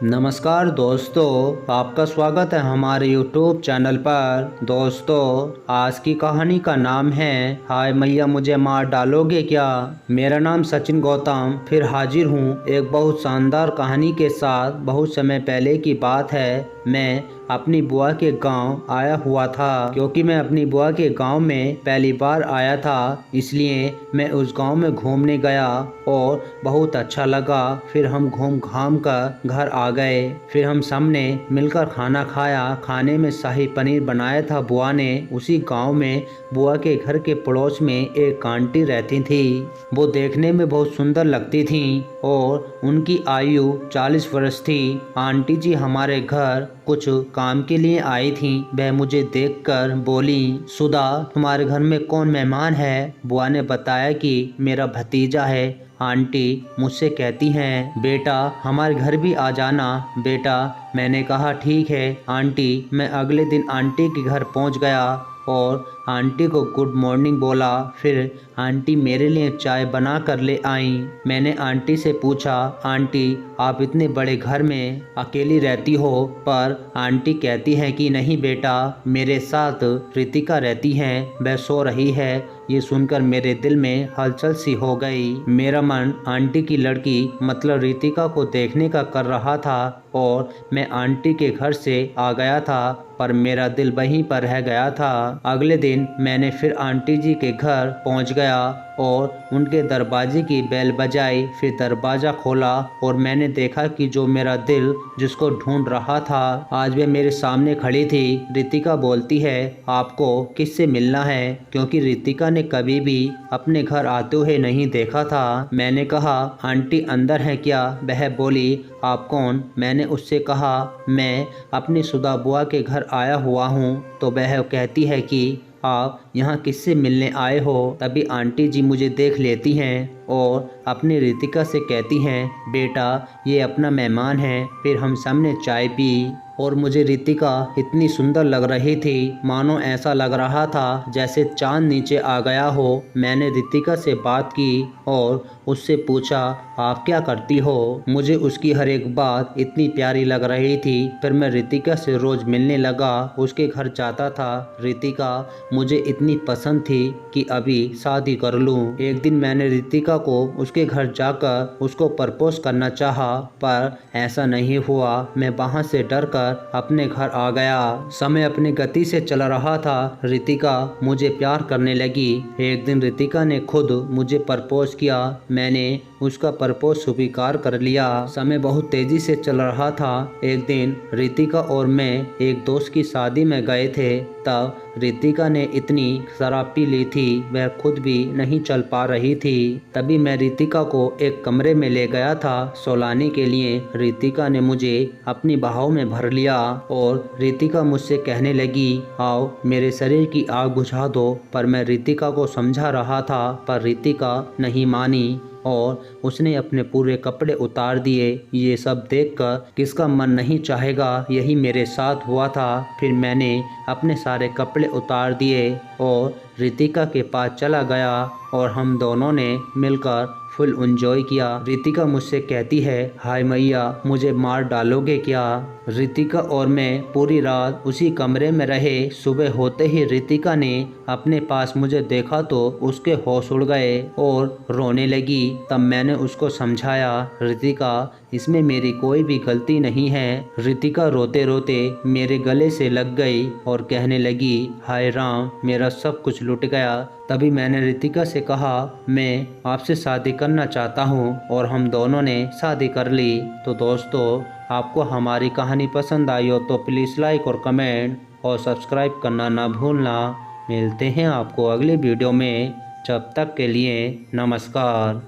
नमस्कार दोस्तों, आपका स्वागत है हमारे YouTube चैनल पर। दोस्तों, आज की कहानी का नाम है हाय मैया मुझे मार डालोगे क्या। मेरा नाम सचिन गौतम फिर हाजिर हूँ एक बहुत शानदार कहानी के साथ। बहुत समय पहले की बात है, मैं अपनी बुआ के गांव आया हुआ था। क्योंकि मैं अपनी बुआ के गांव में पहली बार आया था, इसलिए मैं उस गांव में घूमने गया और बहुत अच्छा लगा। फिर हम घूम घाम कर घर आ गए। फिर हम सबने मिलकर खाना खाया। खाने में शाही पनीर बनाया था बुआ ने। उसी गांव में बुआ के घर के पड़ोस में एक आंटी रहती थी। वो देखने में बहुत सुंदर लगती थी और उनकी आयु 40 वर्ष थी। आंटी जी हमारे घर कुछ काम के लिए आई थी। वह मुझे देखकर बोली, सुधा तुम्हारे घर में कौन मेहमान है। बुआ ने बताया कि मेरा भतीजा है। आंटी मुझसे कहती हैं, बेटा हमारे घर भी आ जाना। बेटा मैंने कहा ठीक है आंटी। मैं अगले दिन आंटी के घर पहुंच गया और आंटी को गुड मॉर्निंग बोला। फिर आंटी मेरे लिए चाय बना कर ले आई। मैंने आंटी से पूछा, आंटी आप इतने बड़े घर में अकेली रहती हो। पर आंटी कहती हैं कि नहीं बेटा, मेरे साथ रितिका रहती है, वह सो रही है। ये सुनकर मेरे दिल में हलचल सी हो गई। मेरा मन आंटी की लड़की मतलब रितिका को देखने का कर रहा था और मैं आंटी के घर से आ गया था, पर मेरा दिल वहीं पर रह गया था। अगले दिन मैंने फिर आंटी जी के घर पहुंच गया और उनके दरवाजे की बेल बजाई। फिर दरवाज़ा खोला और मैंने देखा कि जो मेरा दिल जिसको ढूंढ रहा था, आज वह मेरे सामने खड़ी थी। रितिका बोलती है, आपको किससे मिलना है, क्योंकि रितिका ने कभी भी अपने घर आते हुए नहीं देखा था। मैंने कहा, आंटी अंदर है क्या। वह बोली, आप कौन। मैंने उससे कहा, मैं अपनी सुधा बुआ के घर आया हुआ हूँ। तो वह कहती है कि आप यहाँ किससे मिलने आए हो। तभी आंटी जी मुझे देख लेती हैं और अपनी रितिका से कहती हैं, बेटा ये अपना मेहमान है। फिर हम सब ने चाय पी और मुझे रितिका इतनी सुंदर लग रही थी, मानो ऐसा लग रहा था जैसे चांद नीचे आ गया हो। मैंने रितिका से बात की और उससे पूछा, आप क्या करती हो। मुझे उसकी हर एक बात इतनी प्यारी लग रही थी। फिर मैं रितिका से रोज मिलने लगा, उसके घर जाता था। रितिका मुझे इतनी पसंद थी कि अभी शादी कर लूं। एक दिन मैंने रितिका को उसके घर जाकर उसको प्रपोज करना चाहा, पर ऐसा नहीं हुआ। मैं वहां से डरकर अपने घर आ गया। समय अपनी गति से चल रहा था। रितिका मुझे प्यार करने लगी। एक दिन रितिका ने खुद मुझे प्रपोज किया। मैंने उसका प्रपोज स्वीकार कर लिया। समय बहुत तेजी से चल रहा था। एक दिन रितिका और मैं एक दोस्त की शादी में गए थे। तब रितिका ने इतनी शराब पी ली थी, वह खुद भी नहीं चल पा रही थी। तभी मैं रितिका को एक कमरे में ले गया था सोलाने के लिए। रितिका ने मुझे अपनी बाहों में भर लिया और रितिका मुझसे कहने लगी, आओ मेरे शरीर की आग बुझा दो। पर मैं रितिका को समझा रहा था, पर रितिका नहीं मानी और उसने अपने पूरे कपड़े उतार दिए। ये सब देखकर किसका मन नहीं चाहेगा, यही मेरे साथ हुआ था। फिर मैंने अपने सारे कपड़े उतार दिए और रितिका के पास चला गया और हम दोनों ने मिलकर फुल एंजॉय किया। रितिका मुझसे कहती है, हाय मैया मुझे मार डालोगे क्या। रितिका और मैं पूरी रात उसी कमरे में रहे। सुबह होते ही रितिका ने अपने पास मुझे देखा तो उसके होश उड़ गए और रोने लगी। तब मैंने उसको समझाया, रितिका इसमें मेरी कोई भी गलती नहीं है। रितिका रोते रोते मेरे गले से लग गई और कहने लगी, हाय राम मेरा सब कुछ लुट गया। तभी मैंने रितिका से कहा, मैं आपसे शादी करना चाहता हूँ और हम दोनों ने शादी कर ली। तो दोस्तों, आपको हमारी कहानी पसंद आई हो तो प्लीज़ लाइक और कमेंट और सब्सक्राइब करना ना भूलना। मिलते हैं आपको अगली वीडियो में। जब तक के लिए नमस्कार।